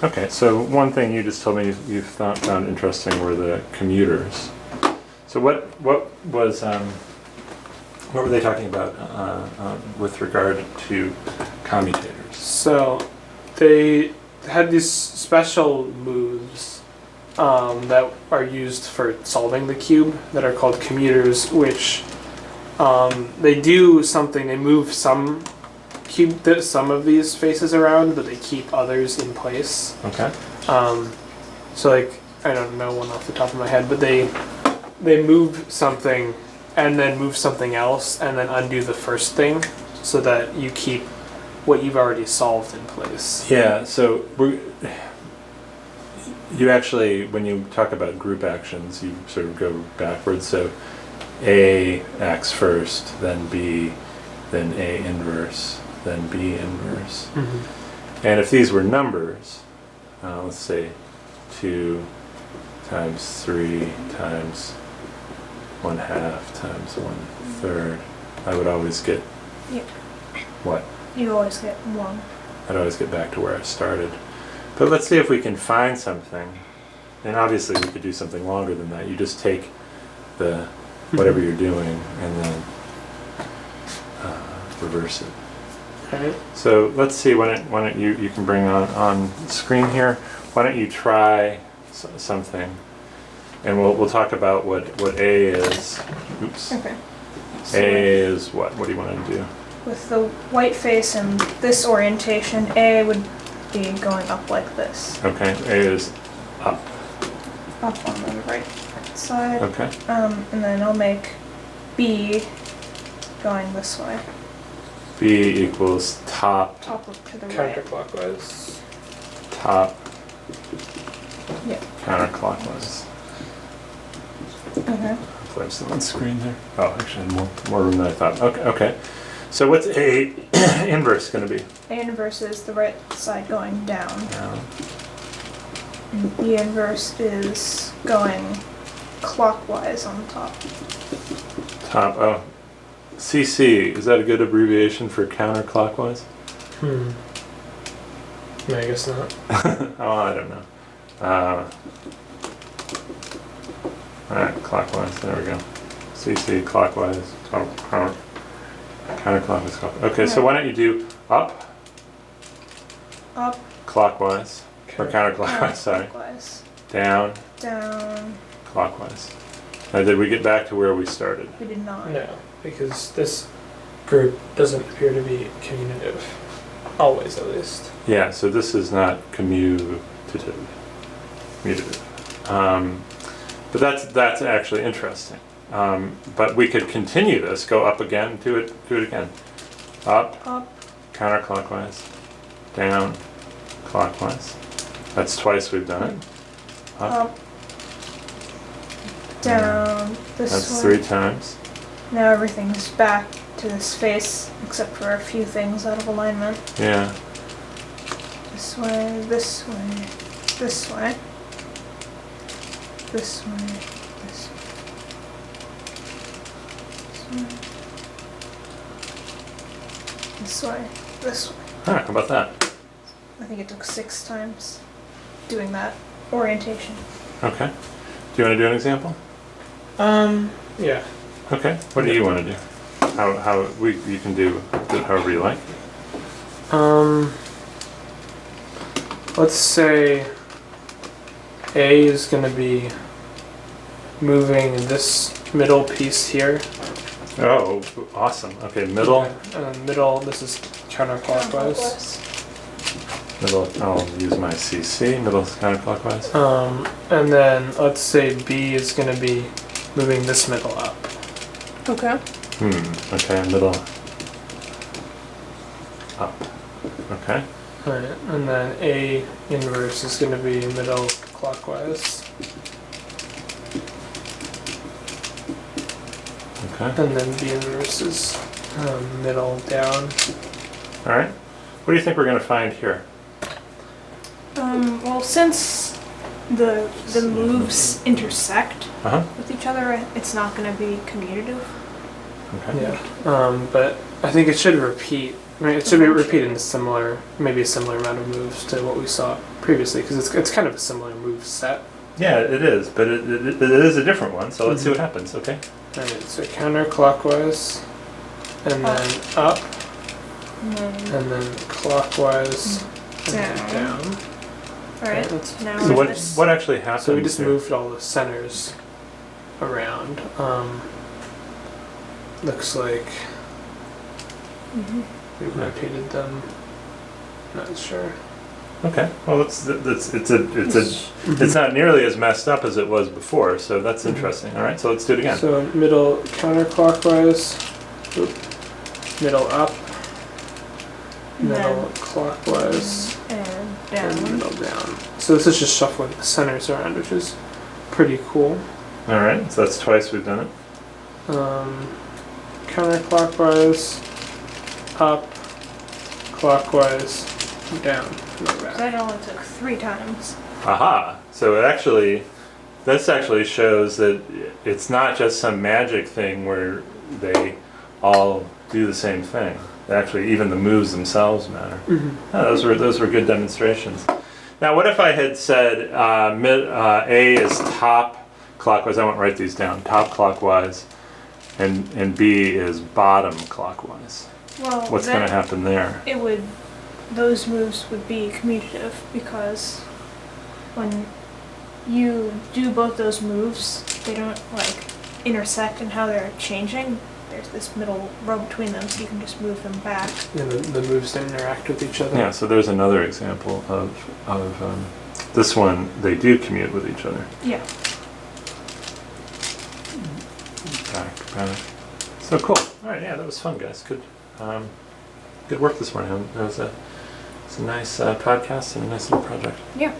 Okay, so one thing you just told me you found interesting were the commuters. So what were they talking about with regard to commutators? So they had these special moves that are used for solving the cube that are called commuters, which they do something. They move some of these faces around, but they keep others in place. Okay. So like, I don't know one off the top of my head, but they move something and then move something else and then undo the first thing so that you keep what you've already solved in place. Yeah, so you actually, when you talk about group actions, you sort of go backwards. So A acts first, then B, then A inverse, then B inverse. Mm-hmm. And if these were numbers, let's say 2 times 3 times 1/2 times 1/3, I would always get what? You always get 1. I'd always get back to where I started. But let's see if we can find something. And obviously we could do something longer than that. You just take the whatever you're doing and then reverse it. Okay. So let's see, why don't you can bring on screen here. Why don't you try something, and we'll talk about what A is. Oops. Okay. So A is what? What do you want to do? with the white face and this orientation, A would be going up like this. Okay, A is up. Up on the right side. Okay. And then I'll make B going this way. B equals top, Top up to the right. Counterclockwise. top, Yeah. counterclockwise. Okay. Hopefully I'm still on screen there. Oh, actually I have more room than I thought. Okay. So what's A inverse going to be? A inverse is the right side going down. Down. And B inverse is going clockwise on the top. Top, oh. CC, is that a good abbreviation for counterclockwise? No, I guess not. Oh, I don't know. Alright, clockwise, there we go. CC, clockwise, counterclockwise, clockwise. Okay, so why don't you do up, Up. clockwise, or counterclockwise, sorry. Clockwise. Down, Down. clockwise. Now, did we get back to where we started? We did not. No, because this group doesn't appear to be commutative. Always, at least. Yeah, so this is not commutative. But that's actually interesting. But we could continue this. Go up again. Do it again. Up. Up. Counterclockwise. Down. Clockwise. That's twice we've done it. Up. Down. This That's way. 3 times. Now everything's back to this face, except for a few things out of alignment. Yeah. This way, this way, this way. This way, this way. This way, this way. How about that? I think it took 6 times doing that orientation. Okay. Do you want to do an example? Yeah. Okay. What do you want to do? You can do it however you like. Let's say A is going to be moving this middle piece here. Oh, awesome. Okay, middle. And middle, this is counterclockwise. Middle, I'll use my CC, middle is counterclockwise. And then let's say B is going to be moving this middle up. Okay. Okay, middle. Up. Okay. Alright, and then A inverse is going to be middle clockwise. Okay. And then B inverse is middle down. Alright. What do you think we're going to find here? Well, since the moves intersect Uh-huh. with each other, it's not going to be commutative. Okay. Yeah. But I think it should repeat I mean, it should be repeating maybe a similar amount of moves to what we saw previously, because it's kind of a similar move set. Yeah, it is, but it is a different one, so let's see what happens, okay? Alright, so counterclockwise, and then up, and then clockwise, and then down. Alright, Okay, now So this. what actually happened? So we just here? moved all the centers around. Looks like we rotated them. Not sure. Okay, well, it's not nearly as messed up as it was before, so that's interesting. All right, so let's do it again. So middle counterclockwise, middle up, middle Then- clockwise, And and down. middle down. So this is just shuffling the centers around, which is pretty cool. All right, so that's twice we've done it. Counterclockwise, up, clockwise, down, no So back. that only took 3 times. Aha! So this actually shows that it's not just some magic thing where they all do the same thing. Actually, even the moves themselves matter. Oh, those were good demonstrations. Now, what if I had said A is top clockwise? I won't write these down. Top clockwise, and B is bottom clockwise. Well, What's going to happen there? Those moves would be commutative because when you do both those moves, they don't like intersect in how they're changing. There's this middle row between them, so you can just move them back. And the moves don't interact with each other. Yeah, so there's another example of this one. They do commute with each other. Yeah. Back. So cool. All right, yeah, that was fun, guys. Good work this morning. It was a nice podcast and a nice little project. Yeah.